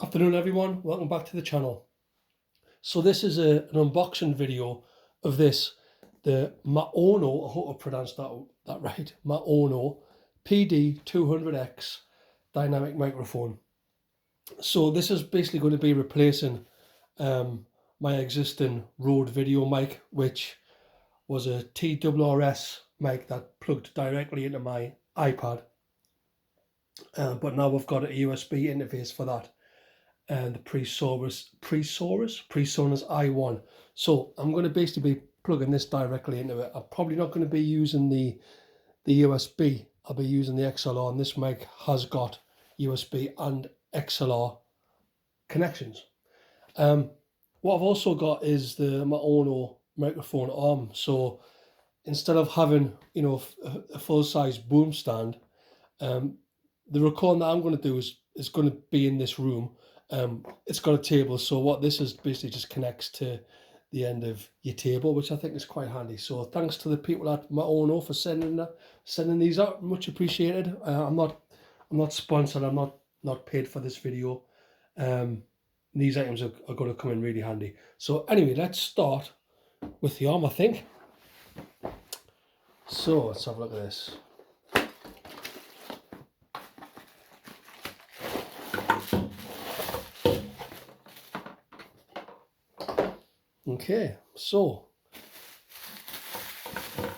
Afternoon everyone, welcome back to the channel. So this is an unboxing video of the Maono, I hope I pronounced that right, Maono PD200X Dynamic Microphone. So this is basically going to be replacing my existing Rode video mic, which was a TWRS mic that plugged directly into my iPad. But now I've got a USB interface for that. And the PreSonus i1. So I'm going to basically be plugging this directly into it. I'm probably not going to be using the USB. I'll be using the XLR, and this mic has got USB and XLR connections. What I've also got is the Maono microphone arm. So instead of having a full-size boom stand, the recording that I'm going to do is going to be in this room. It's got a table, so what this is basically just connects to the end of your table, which I think is quite handy. So thanks to the people at Maono for sending these out, much appreciated. I'm not sponsored, I'm not paid for this video. These items are going to come in really handy. So anyway, let's start with the arm, I think. So let's have a look at this. Okay, so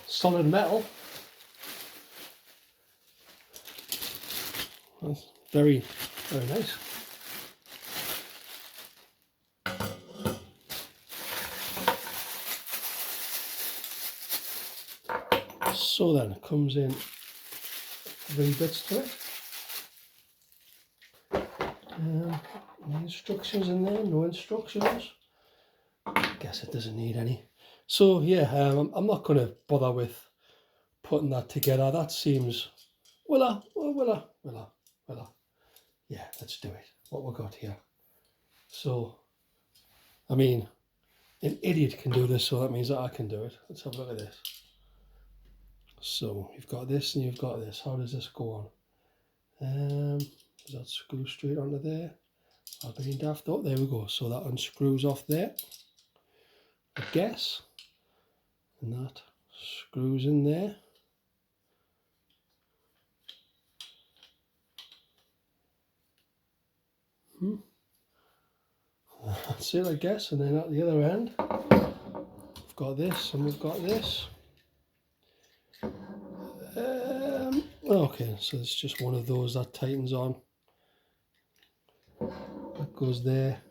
solid metal. That's very, very nice. So then it comes in 3 bits to it. Any instructions in there? No instructions. Guess it doesn't need any. So yeah, I'm not going to bother with putting that together. That seems, will I? Yeah, let's do it. What we got here. So, I mean, an idiot can do this, so that means that I can do it. Let's have a look at this. So you've got this and you've got this. How does this go on? Does that screw straight onto there? I've been daft. Oh, there we go. So that unscrews off there, I guess, and that screws in there. That's it, I guess. And then at the other end, we've got this and we've got this. Okay, so it's just one of those that tightens on. That goes there.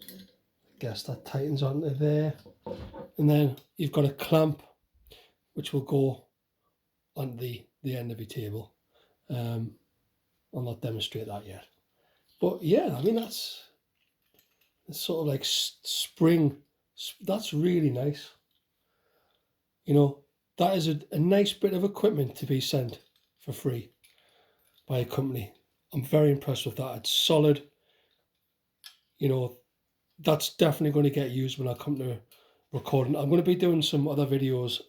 I guess that tightens onto there. And then you've got a clamp which will go on the end of your table. I'll not demonstrate that yet. But yeah, I mean, it's sort of like spring. That's really nice. You know, that is a nice bit of equipment to be sent for free by a company. I'm very impressed with that. It's solid. You know, that's definitely going to get used when I come to recording. I'm going to be doing some other videos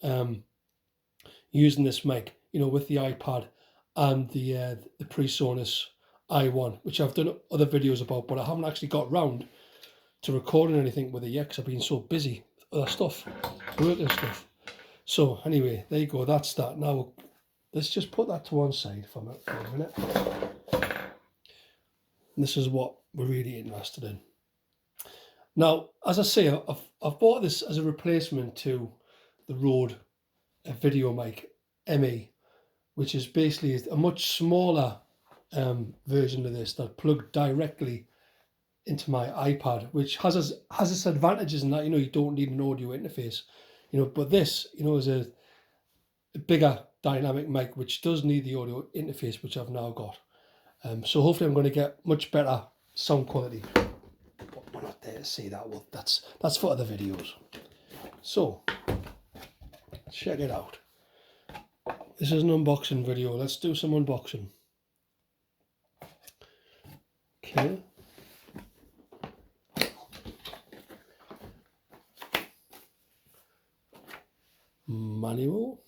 using this mic, you know, with the iPad and the PreSonus i1, which I've done other videos about, but I haven't actually got round to recording anything with it yet because I've been so busy with other stuff, work and stuff. So anyway, there you go, that's that. Now let's just put that to one side for a minute. And this is what we're really interested in. Now, as I say, I've bought this as a replacement to the Rode video mic ME, which is basically a much smaller version of this that plugged directly into my iPad, which has its advantages in that, you know, you don't need an audio interface, you know, but this, you know, is a bigger dynamic mic which does need the audio interface, which I've now got. So hopefully I'm going to get much better sound quality. But we're not there to see that. Well, that's for other videos. So check it out. This is an unboxing video. Let's do some unboxing. Okay. Manual.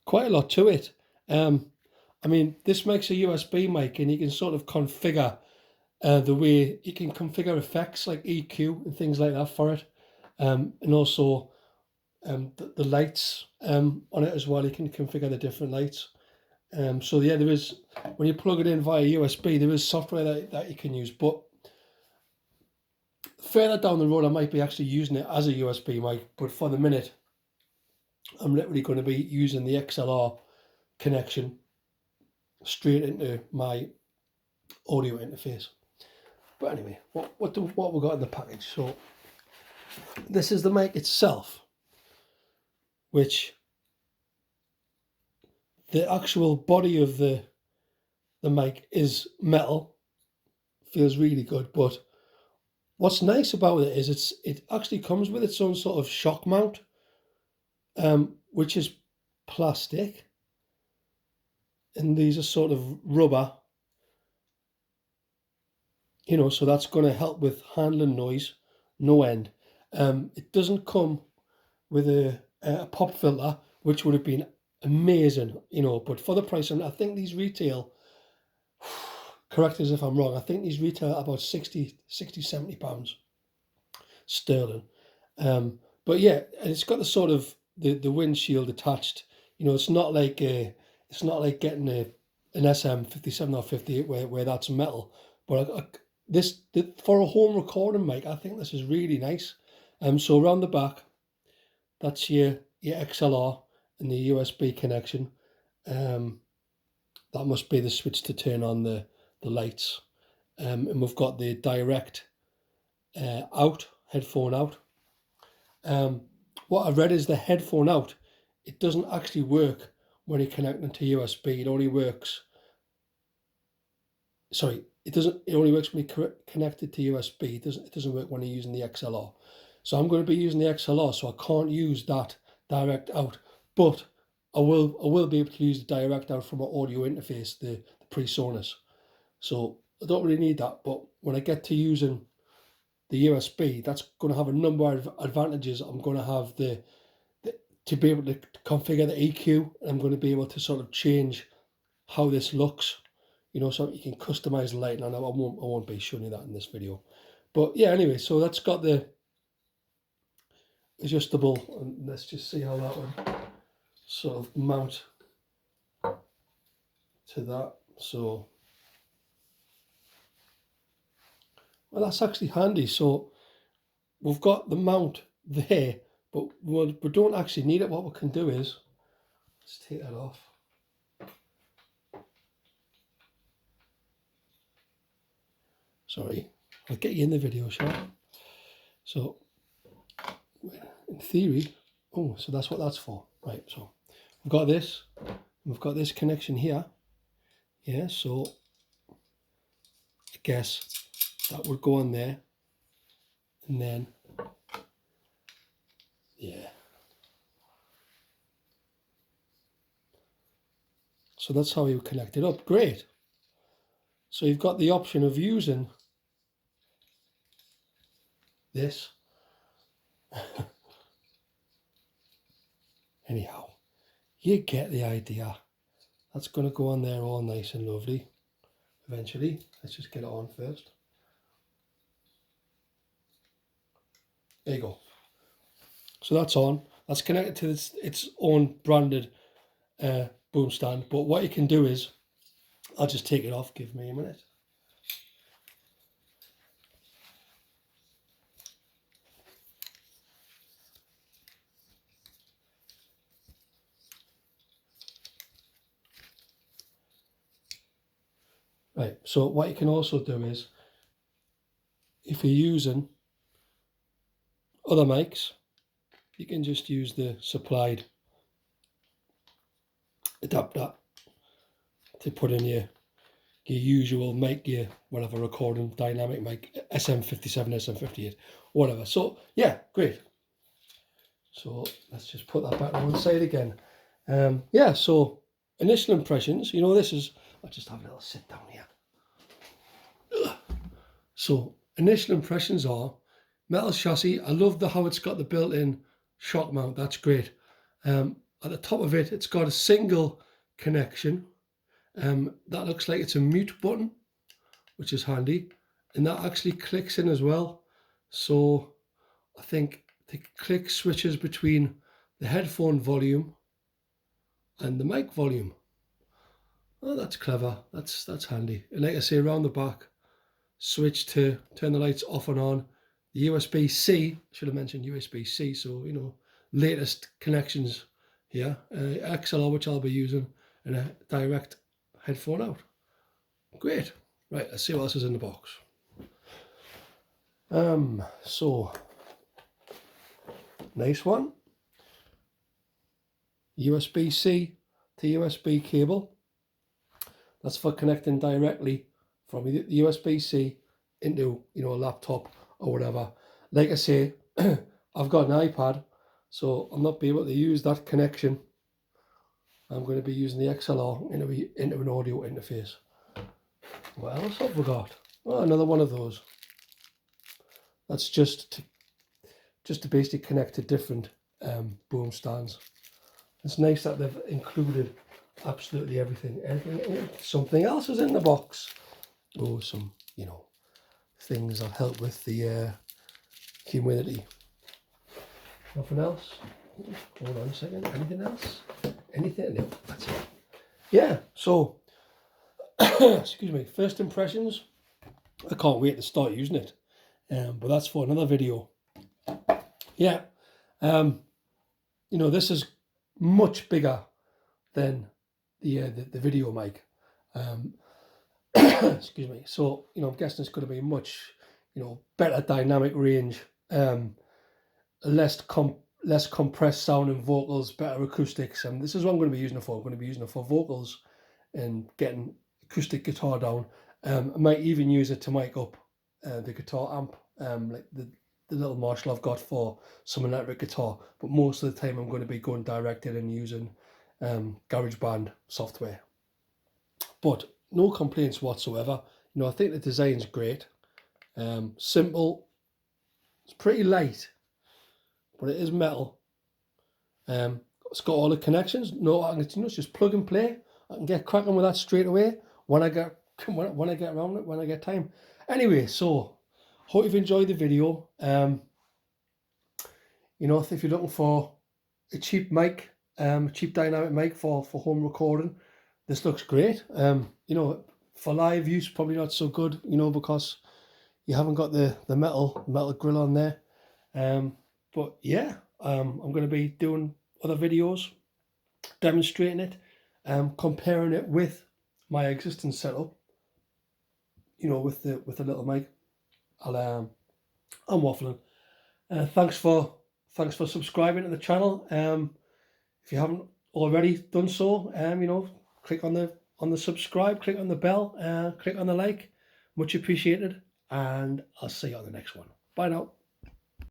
quite a lot to it. I mean, this makes a USB mic, and you can sort of configure the way you can configure effects like EQ and things like that for it, and also the lights on it as well. You can configure the different lights. So yeah, there is, when you plug it in via USB, there is software that you can use, but further down the road I might be actually using it as a USB mic, but for the minute I'm literally going to be using the XLR connection straight into my audio interface. But anyway, what we got in the package? So this is the mic itself, which the actual body of the mic is metal, feels really good. But what's nice about it is it actually comes with its own sort of shock mount, which is plastic, and these are sort of rubber, you know, so that's going to help with handling noise no end. It doesn't come with a pop filter, which would have been amazing, you know, but for the price, and I think these retail, correct us if I'm wrong, I think these retail about 60-70 pounds sterling. But yeah, and it's got the sort of the windshield attached, you know. It's not like getting an SM57 or 58 where that's metal, but for a home recording mic, I think this is really nice. So around the back, that's your XLR and the USB connection. That must be the switch to turn on the lights. And we've got the direct headphone out. What I've read is the headphone out, it doesn't actually work when you're connecting to USB. It only works, sorry, it only works when you're connected to USB. It doesn't work when you're using the XLR. So I'm going to be using the XLR, so I can't use that direct out, but I will be able to use the direct out from my audio interface, the PreSonus. So I don't really need that, but when I get to using the USB, that's going to have a number of advantages. I'm going to have to be able to configure the EQ. I'm going to be able to sort of change how this looks, you know, so you can customize the lighting. And I won't be showing you that in this video, but yeah. Anyway, so that's got the adjustable, and let's just see how that one sort of mount to that. So, well, that's actually handy. So we've got the mount there, but we don't actually need it. What we can do is, let's take that off. Sorry, I'll get you in the video, shall I? So, in theory, oh, so that's what that's for, right? So we've got this connection here, yeah. So I guess that would go on there, and then yeah. So that's how you connect it up. Great. So you've got the option of using this. Anyhow, you get the idea. That's going to go on there all nice and lovely eventually. Let's just get it on first. There you go. So that's on. That's connected to its own branded boom stand. But what you can do is, I'll just take it off. Give me a minute. Right, so what you can also do is, if you're using other mics, you can just use the supplied adapter to put in your usual mic, your whatever recording dynamic mic, SM57, SM58, whatever. So yeah, great. So let's just put that back on one side again. Yeah, so initial impressions, you know, this is, I'll just have a little sit down here. So initial impressions are metal chassis. I love how it's got the built-in shock mount. That's great. at the top of it, it's got a single connection. That looks like it's a mute button, which is handy, and that actually clicks in as well. So I think the click switches between the headphone volume and the mic volume. Oh, that's clever. That's handy. And like I say, around the back, switch to turn the lights off and on. The USB-C, should have mentioned USB-C, so you know, latest connections here. XLR, which I'll be using, and a direct headphone out. Great. Right, let's see what else is in the box. So nice one. USB-C to USB cable. That's for connecting directly from the USB-C into, you know, a laptop or whatever. Like I say, I've got an iPad, so I'll not be able to use that connection. I'm going to be using the XLR into an audio interface. What else have we got? Oh, another one of those. That's just to basically connect to different boom stands. It's nice that they've included absolutely everything. Something else is in the box. Oh, some, you know, things that help with the humidity. Nothing else? Hold on a second. Anything else? Anything? No, that's it. Yeah, so, excuse me, first impressions. I can't wait to start using it. But that's for another video. Yeah, you know, this is much bigger than the video mic. Excuse me. So, you know, I'm guessing it's going to be much, you know, better dynamic range, less compressed sound and vocals, better acoustics. And this is what I'm going to be using it for. I'm going to be using it for vocals and getting acoustic guitar down. I might even use it to mic up the guitar amp, like the little Marshall I've got for some electric guitar. But most of the time I'm going to be going direct in and using GarageBand software. But no complaints whatsoever. You know, I think the design's great. Simple. It's pretty light, but it is metal. It's got all the connections. No, I can, you know, it's just plug and play. I can get cracking with that straight away when I get around it, when I get time. Anyway, so hope you've enjoyed the video. You know, if you're looking for a cheap mic, cheap dynamic mic for home recording, this looks great. You know, for live use, probably not so good, you know, because you haven't got the metal grill on there. But yeah, I'm going to be doing other videos demonstrating it, comparing it with my existing setup, you know, with the little mic. I'm waffling. Thanks for subscribing to the channel. If you haven't already done so, you know, click on the subscribe, click on the bell, click on the like. Much appreciated, and I'll see you on the next one. Bye now.